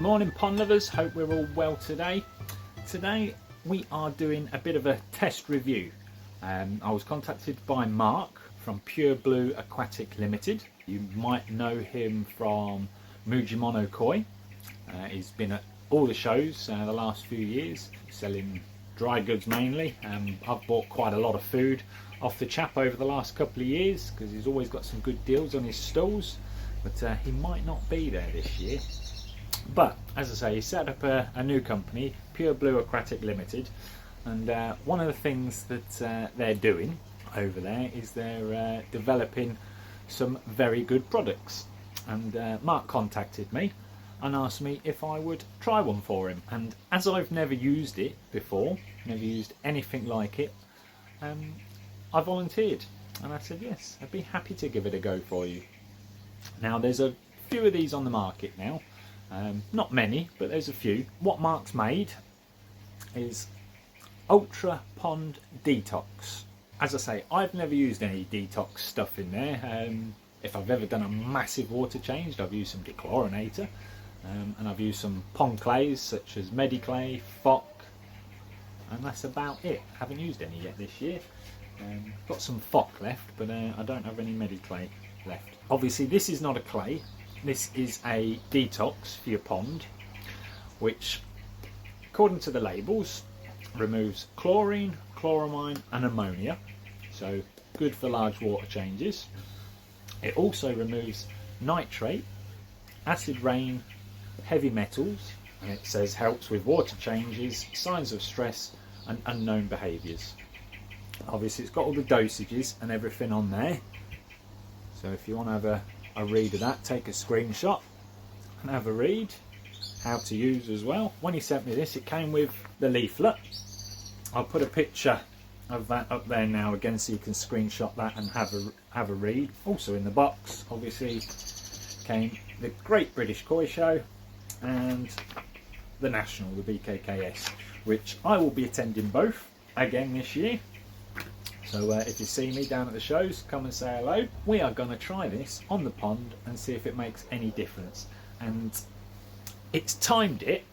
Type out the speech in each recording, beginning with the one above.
morning pond lovers, hope we're all well today. Today we are doing a bit of a test review. I was contacted by Mark from Pure Blue Aquatics Ltd. You might know him from Mujimono Koi. He's been at all the shows the last few years, selling dry goods mainly. I've bought quite a lot of food off the chap over the last couple of years because he's always got some good deals on his stalls, but he might not be there this year. But as I say, he set up a new company, Pure Blue Aquatics Ltd, and one of the things that they're doing over there is they're developing some very good products. And Mark contacted me and asked me if I would try one for him, and as I've never used it before, never used anything like it, I volunteered and I said yes, I'd be happy to give it a go for you. Now there's a few of these on the market now, not many, but there's a few. What Mark's made is Ultra Pond Detox. As I say, I've never used any detox stuff in there. If I've ever done a massive water change, I've used some dechlorinator, and I've used some pond clays such as Mediclay, Fock, and that's about it. Haven't used any yet this year. Got some Fock left, but I don't have any Mediclay left. Obviously this is not a clay, this is a detox for your pond, which according to the labels removes chlorine, chloramine and ammonia, so good for large water changes. It also removes nitrate, acid rain, heavy metals, and it says helps with water changes, signs of stress and unknown behaviours. Obviously it's got all the dosages and everything on there, so if you want to have a read of that, take a screenshot and have a read. How to use as well. When he sent me this, it came with the leaflet. I'll put a picture of that up there now again so you can screenshot that and have a read. Also in the box obviously came the Great British Koi Show and the National, the BKKS, which I will be attending both again this year. So if you see me down at the shows, come and say hello. We are going to try this on the pond and see if it makes any difference. And it's timed it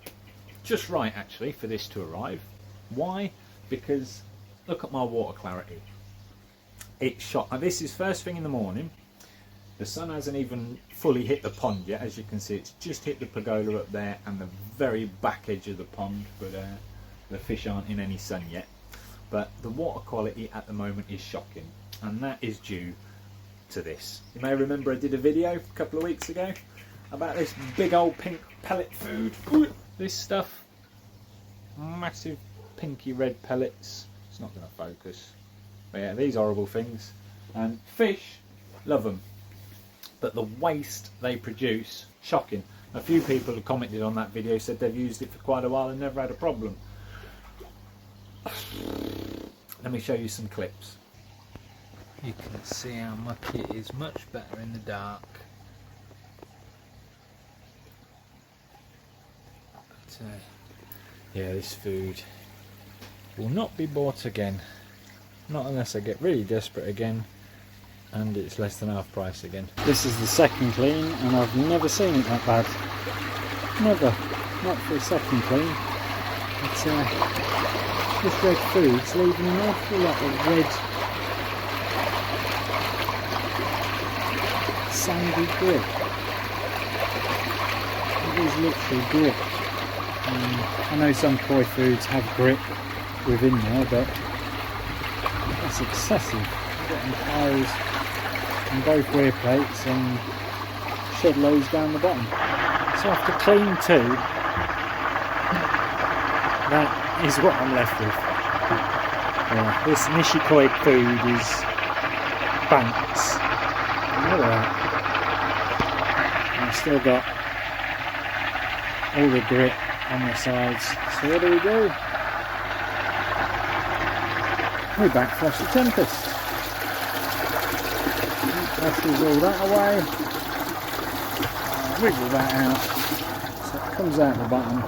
just right actually for this to arrive. Why? Because look at my water clarity. It's shot. This is first thing in the morning. The sun hasn't even fully hit the pond yet. As you can see, it's just hit the pergola up there and the very back edge of the pond, but the fish aren't in any sun yet. But the water quality at the moment is shocking, and that is due to this. You may remember I did a video a couple of weeks ago about this big old pink pellet food. This stuff, massive pinky red pellets. It's not going to focus, but yeah, these horrible things. And fish love them, but the waste they produce, shocking. A few people have commented on that video, said they've used it for quite a while and never had a problem. Let me show you some clips. You can see how mucky it is, much better in the dark. But, yeah, this food will not be bought again, not unless I get really desperate again and it's less than half price again. This is the second clean and I've never seen it that bad. Never, not for a second clean. It's this red food's leaving an awful lot of red sandy grit. It is literally grit. I know some koi foods have grit within there, but that's excessive. I'm getting piles on both weir plates and shed loads down the bottom. So after clean two, that is what I'm left with. Yeah, this Nishikoi food is banks. Look at that. I've still got all the grit on the sides. So what do? We backflush the Tempest. Flushes all that away. Wiggle that out. So it comes out the bottom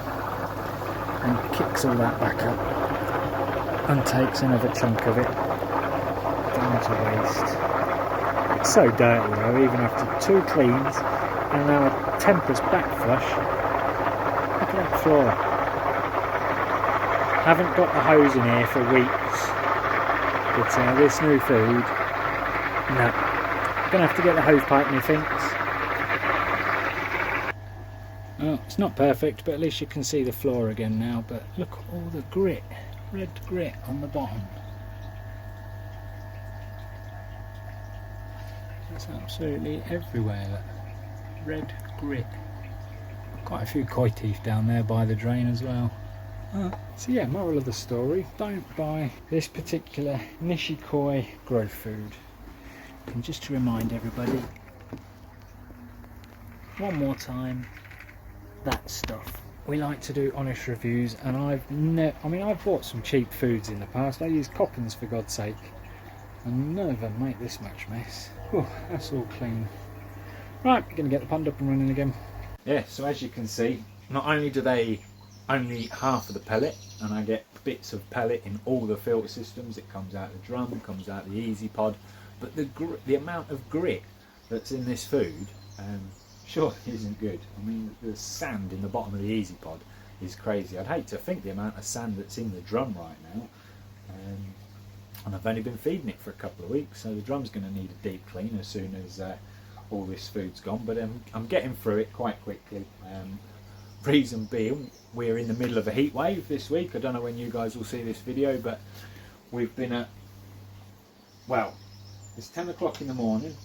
and kicks all that back up and takes another chunk of it down to waste. It's so dirty though, even after two cleans and now a Tempest back flush, that floor. Haven't got the hose in here for weeks, but this new food, no. Gonna have to get the hose pipe, methinks. Well, it's not perfect, but at least you can see the floor again now. But look at all the grit, red grit on the bottom. It's absolutely everywhere, that red grit. Quite a few koi teeth down there by the drain as well. So yeah, moral of the story, don't buy this particular Nishikoi grow food. And just to remind everybody, one more time, that stuff. We like to do honest reviews, and I've bought some cheap foods in the past. I use Coppins for God's sake, and none of them make this much mess. Whew, that's all clean. Right, gonna get the pond up and running again. Yeah, so as you can see, not only do they only eat half of the pellet, and I get bits of pellet in all the filter systems. It comes out the drum, it comes out the Eazypod, but the amount of grit that's in this food sure isn't good. I mean, the sand in the bottom of the Eazypod is crazy. I'd hate to think the amount of sand that's in the drum right now. And I've only been feeding it for a couple of weeks, so the drum's going to need a deep clean as soon as all this food's gone. But I'm getting through it quite quickly. Reason being, we're in the middle of a heat wave this week. I don't know when you guys will see this video, but we've been at, well, it's 10 o'clock in the morning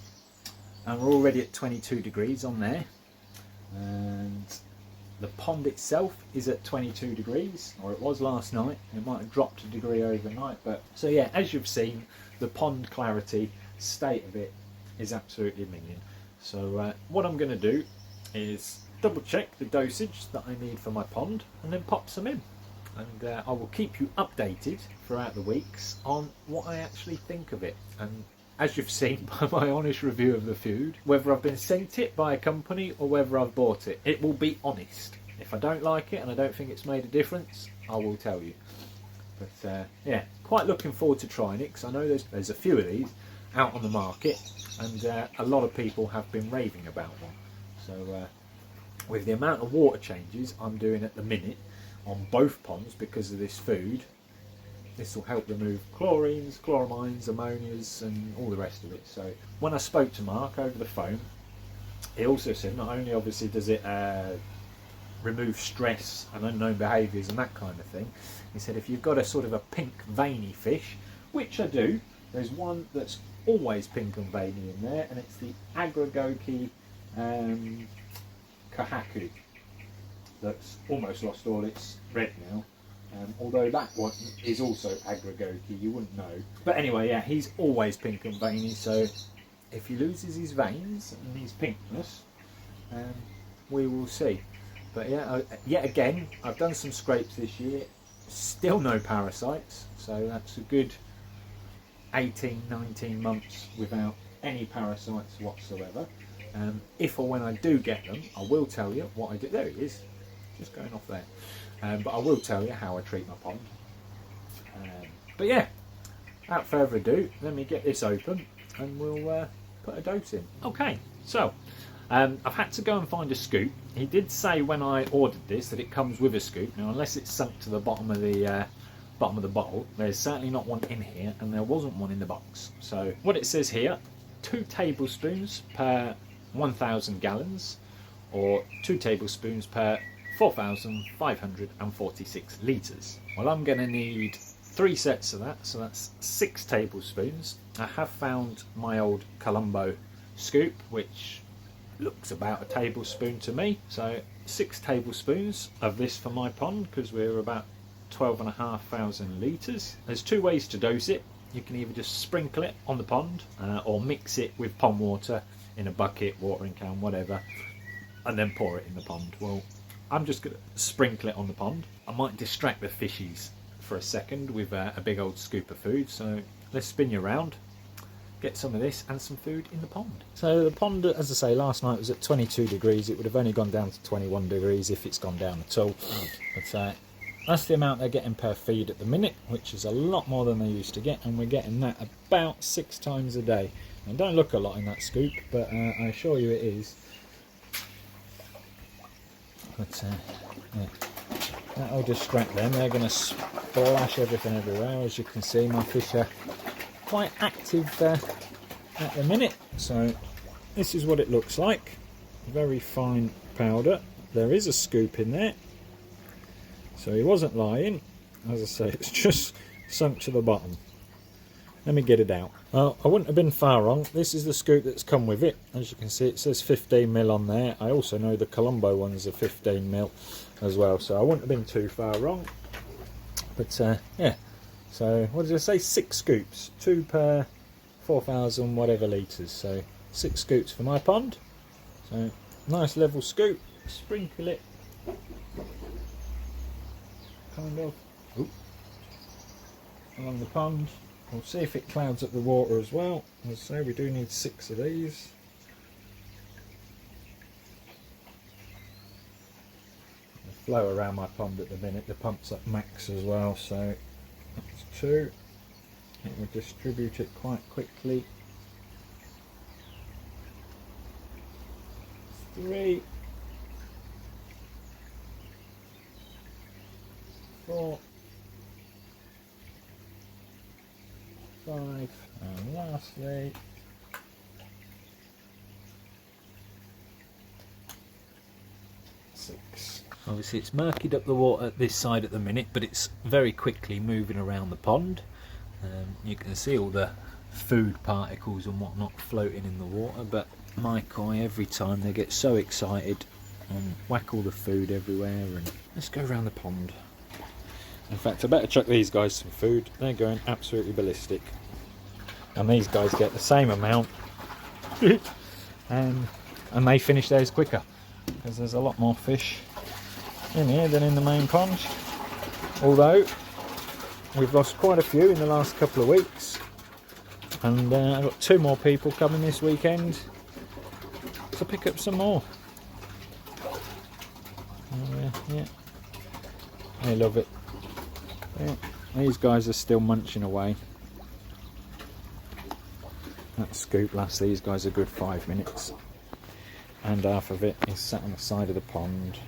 and we're already at 22 degrees on there, and the pond itself is at 22 degrees, or it was last night. It might have dropped a degree overnight, but so yeah, as you've seen, the pond clarity, state of it is absolutely minging. So what I'm going to do is double check the dosage that I need for my pond and then pop some in, and I will keep you updated throughout the weeks on what I actually think of it. And as you've seen by my honest review of the food, whether I've been sent it by a company or whether I've bought it, it will be honest. If I don't like it and I don't think it's made a difference, I will tell you. But yeah, quite looking forward to trying it, because I know there's a few of these out on the market, and a lot of people have been raving about one. So with the amount of water changes I'm doing at the minute on both ponds because of this food, this will help remove chlorines, chloramines, ammonias and all the rest of it. So when I spoke to Mark over the phone, he also said not only obviously does it remove stress and unknown behaviours and that kind of thing, he said if you've got a sort of a pink veiny fish, which I do, there's one that's always pink and veiny in there, and it's the Agragoki Kahaku that's almost lost all its red now. Although that one is also Agragoki, you wouldn't know. But anyway, yeah, he's always pink and veiny, so if he loses his veins and his pinkness, we will see. But yeah, yet again, I've done some scrapes this year, still no parasites, so that's a good 18-19 months without any parasites whatsoever. If or when I do get them, I will tell you what I do. There he is, just going off there. But I will tell you how I treat my pond. But yeah, without further ado, let me get this open and we'll put a dose in. Okay, so I've had to go and find a scoop. He did say when I ordered this that it comes with a scoop. Now, unless it's sunk to the bottom of the bottle, there's certainly not one in here, and there wasn't one in the box. So what it says here, 2 tablespoons per 1,000 gallons, or 2 tablespoons per 4,546 litres. Well, I'm going to need 3 sets of that, so that's 6 tablespoons. I have found my old Colombo scoop, which looks about a tablespoon to me, so 6 tablespoons of this for my pond, because we're about 12,500 litres. There's 2 ways to dose it. You can either just sprinkle it on the pond or mix it with pond water in a bucket, watering can, whatever, and then pour it in the pond. Well, I'm just going to sprinkle it on the pond. I might distract the fishies for a second with a big old scoop of food, so let's spin you around, get some of this and some food in the pond. So the pond, as I say, last night was at 22 degrees. It would have only gone down to 21 degrees if it's gone down at all. But that's the amount they're getting per feed at the minute, which is a lot more than they used to get, and we're getting that about 6 times a day. And don't look a lot in that scoop, but I assure you it is. But yeah, that'll distract them. They're going to splash everything everywhere. As you can see, my fish are quite active at the minute. So this is what it looks like. Very fine powder. There is a scoop in there, so he wasn't lying. As I say, it's just sunk to the bottom. Let me get it out. Well, I wouldn't have been far wrong. This is the scoop that's come with it. As you can see, it says 15mm on there. I also know the Colombo ones are 15mm as well, so I wouldn't have been too far wrong. But yeah, so what did I say? 6 scoops, 2 per 4,000 whatever litres. So 6 scoops for my pond. So nice level scoop. Sprinkle it, kind of, along the pond. We'll see if it clouds up the water as well. As I say, we do need 6 of these. The flow around my pond at the minute, the pump's at max as well, so that's 2. It will distribute it quite quickly. 3. 4, 5, and lastly 6. Obviously it's murkied up the water at this side at the minute, but it's very quickly moving around the pond. You can see all the food particles and whatnot floating in the water, but my koi, every time they get so excited and whack all the food everywhere. And let's go around the pond. In fact, I better chuck these guys some food. They're going absolutely ballistic. And these guys get the same amount. And they finish theirs quicker, because there's a lot more fish in here than in the main pond. Although, we've lost quite a few in the last couple of weeks. And I've got 2 more people coming this weekend to pick up some more. Yeah, they love it. Yeah. These guys are still munching away. That scoop lasts these guys a good 5 minutes, and half of it is sat on the side of the pond.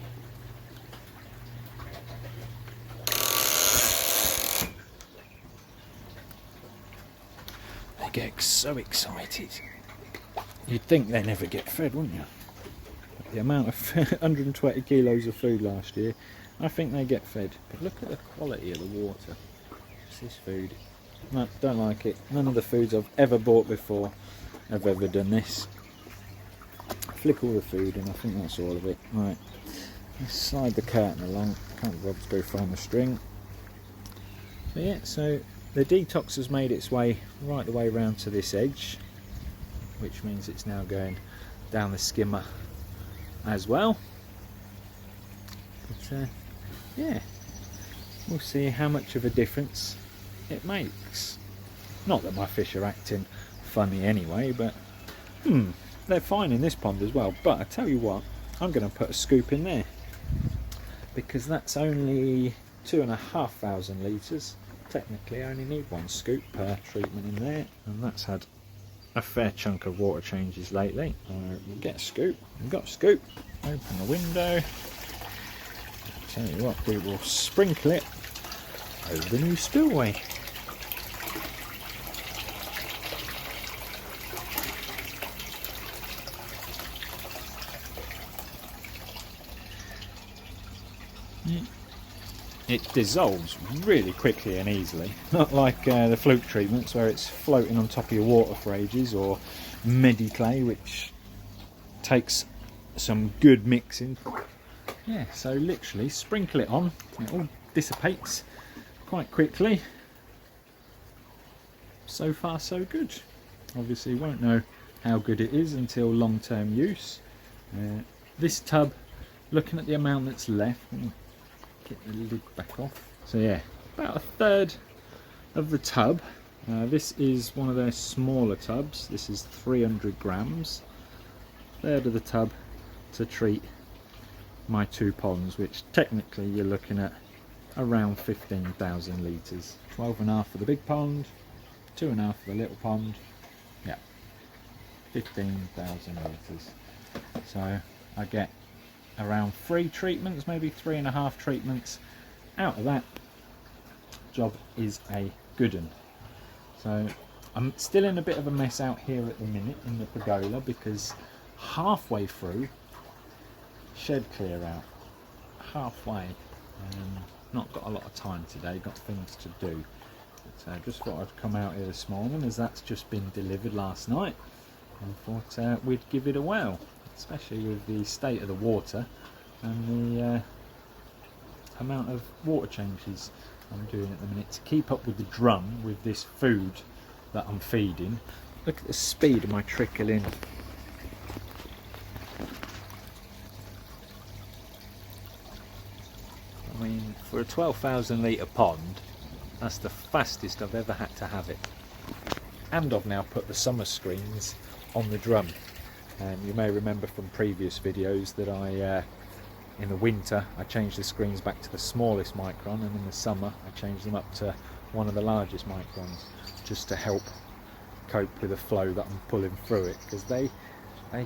They get so excited. You'd think they never get fed, wouldn't you? But the amount of 120 kilos of food last year, I think they get fed. But look at the quality of the water. What's this food? No, don't like it. None of the foods I've ever bought before have ever done this. Flick all the food and I think that's all of it. Right, let's slide the curtain along. Can't Rob go find the string. But yeah, so the detox has made its way right the way round to this edge, which means it's now going down the skimmer as well. But yeah, we'll see how much of a difference it makes. Not that my fish are acting funny anyway, but they're fine in this pond as well. But I tell you what, I'm going to put a scoop in there, because that's only 2,500 litres. Technically I only need 1 scoop per treatment in there, and that's had a fair chunk of water changes lately. We'll get a scoop. We've got a scoop. Open the window. Tell you what, we will sprinkle it over the new spillway. It dissolves really quickly and easily, not like the fluke treatments where it's floating on top of your water for ages, or Mediclay, which takes some good mixing. Yeah, so literally sprinkle it on, it all dissipates quite quickly. So far so good. Obviously won't know how good it is until long-term use. This tub, looking at the amount that's left, get the lid back off. So yeah, about 1/3 of the tub. This is one of their smaller tubs. This is 300 grams. 1/3 of the tub to treat my 2 ponds, which technically you're looking at around 15,000 litres. 12.5 for the big pond, 2.5 for the little pond. Yeah, 15,000 litres. So I get around 3 treatments, maybe 3.5 treatments. Out of that, job is a good one. So I'm still in a bit of a mess out here at the minute in the pergola, because halfway through, shed clear out, halfway. Not got a lot of time today, got things to do. But, just thought I'd come out here this morning, as that's just been delivered last night, and thought we'd give it a whirl, especially with the state of the water and the amount of water changes I'm doing at the minute to keep up with the drum with this food that I'm feeding. Look at the speed of my trickling. I mean, for a 12,000 litre pond, that's the fastest I've ever had to have it. And I've now put the summer screens on the drum. You may remember from previous videos that in the winter I changed the screens back to the smallest micron, and in the summer I changed them up to one of the largest microns, just to help cope with the flow that I'm pulling through it, because they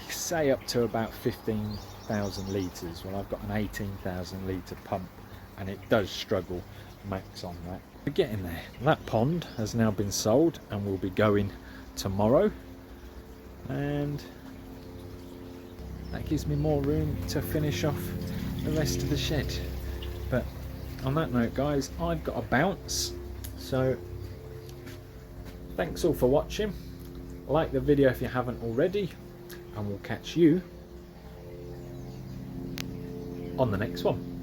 say up to about 15,000 litres. Well, I've got an 18,000 litre pump, and it does struggle max on that. We're getting there. That pond has now been sold and will be going tomorrow, and that gives me more room to finish off the rest of the shed. But on that note, guys, I've got to bounce, so thanks all for watching. Like the video if you haven't already, and we'll catch you on the next one.